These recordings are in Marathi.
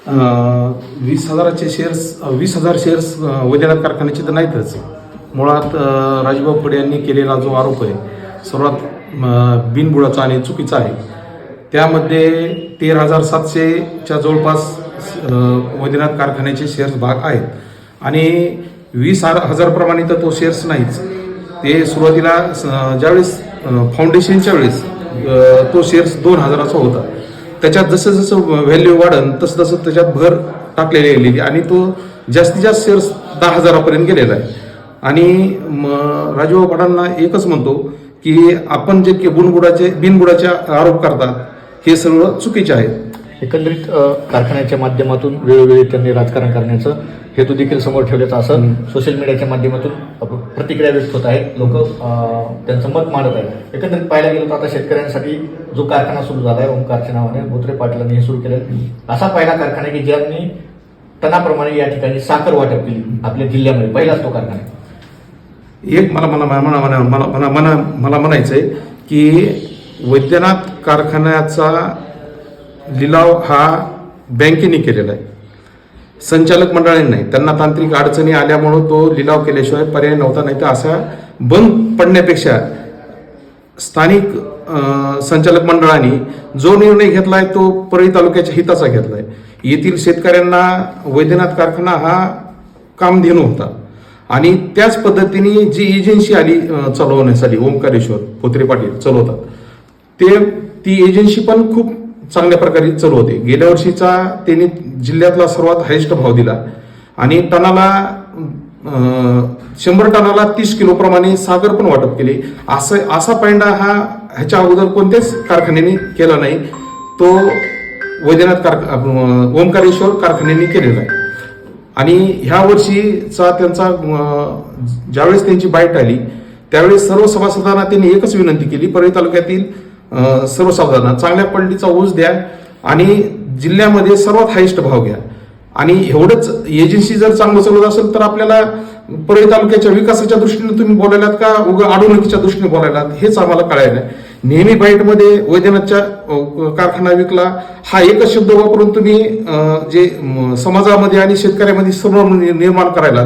20,000चे शेअर्स 20,000 शेअर्स वैद्यनाथ कारखान्याचे तर नाहीतच. मुळात राजभाऊ फड यांनी केलेला जो आरोप आहे सर्वात बिनबुडाचा आणि चुकीचा आहे. त्यामध्ये 13,700च्या जवळपास वैद्यनाथ कारखान्याचे शेअर्स भाग आहेत आणि 20,000 प्रमाणे तर तो शेअर्स नाहीच. ते सुरुवातीला ज्यावेळेस फाउंडेशनच्या वेळेस तो शेअर्स 2,000चा होता. त्याच्यात जसं जसं व्हॅल्यू वाढन तसं तसं त्याच्यात भर टाकलेली गेलेली आणि तो जास्तीत जास्त शेअर्स 10,000पर्यंत गेलेला आहे. आणि राजभाऊ फडांना एकच म्हणतो की आपण जे बिनबुडाचे आरोप करतात हे सर्व चुकीचे आहेत. एकंदरीत कारखान्याच्या माध्यमातून वेळोवेळी त्यांनी राजकारण करण्याचं हेतू देखील समोर ठेवल्याचा असं सोशल मीडियाच्या माध्यमातून प्रतिक्रिया व्यक्त होत आहेत. लोक त्यांचं मत मांडत आहेत. एकंदरीत पाहायला गेलं तर आता शेतकऱ्यांसाठी जो कारखाना सुरू झाला आहे ओमकारच्या नावाने बोत्रे पाटलांनी हे सुरू केलं असा पहिला कारखाना की ज्यांनी टनाप्रमाणे या ठिकाणी साखर वाटप केली आपल्या जिल्ह्यामध्ये पहिलाच तो कारखाना. एक मला म्हणायचं आहे की वैद्यनाथ कारखान्याचा लिलाव हा बँकेने केलेला आहे, संचालक मंडळाने नाही. त्यांना तांत्रिक अडचणी आल्यामुळं तो लिलाव केल्याशिवाय पर्याय नव्हता. नाही तर असा बंद पडण्यापेक्षा स्थानिक संचालक मंडळाने जो निर्णय घेतलाय तो परळी तालुक्याच्या हिताचा घेतलाय. येथील शेतकऱ्यांना वैद्यनाथ कारखाना हा कामधेनू होता आणि त्याच पद्धतीने जी एजन्सी आली चालवण्यासाठी ओमकारेश्वर बोत्रे पाटील चालवतात ती एजन्सी पण खूप चांगल्या प्रकारे चालवते. गेल्या वर्षीचा त्यांनी जिल्ह्यातला सर्वात हायेस्ट भाव दिला आणि टनाला 100 टनाला 30 किलो प्रमाणे साखर पण वाटप केले. असा पैंडा हा ह्याच्या अगोदर कोणत्याच कारखान्याने केला नाही. तो वैद्यनाथ ओमकारेश्वर कारखान्याने केलेला आहे. आणि ह्या वर्षीचा त्यांचा ज्यावेळेस त्यांची बाईट आली त्यावेळेस सर्व सभासदांना त्यांनी एकच विनंती केली, परळी तालुक्यातील सर्व सभासदांना चांगल्या क्वालिटीचा ऊस द्या आणि जिल्ह्यामध्ये सर्वात हायेस्ट भाव घ्या. आणि एवढंच एजन्सी जर चांगलं चालवत असेल तर आपल्याला परळी तालुक्याच्या विकासाच्या दृष्टीने तुम्ही बोलायलात का उगा अडवणुकीच्या दृष्टीने बोलायलात हेच आम्हाला कळायला नाही. नेहमी बाईटमध्ये वैद्यनाथच्या कारखाना विकला हा एकच शब्द वापरून तुम्ही जे समाजामध्ये आणि शेतकऱ्यामध्ये संभ्रम निर्माण करायला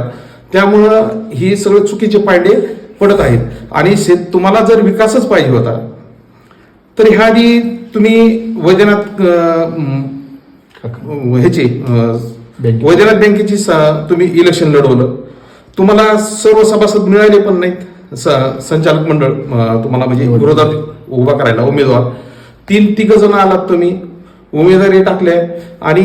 त्यामुळं ही सगळे चुकीचे पायंडे पडत आहेत. आणि तुम्हाला जर विकासच पाहिजे होता तर ह्या आधी तुम्ही वैद्यनाथ वैद्यनाथ बँकेची तुम्ही इलेक्शन लढवलं. तुम्हाला सर्व सभासद मिळाले पण नाहीत. संचालक मंडळ तुम्हाला म्हणजे विरोधात उभा करायला उमेदवार 3 जण आलात तुम्ही उमेदवारी टाकले आणि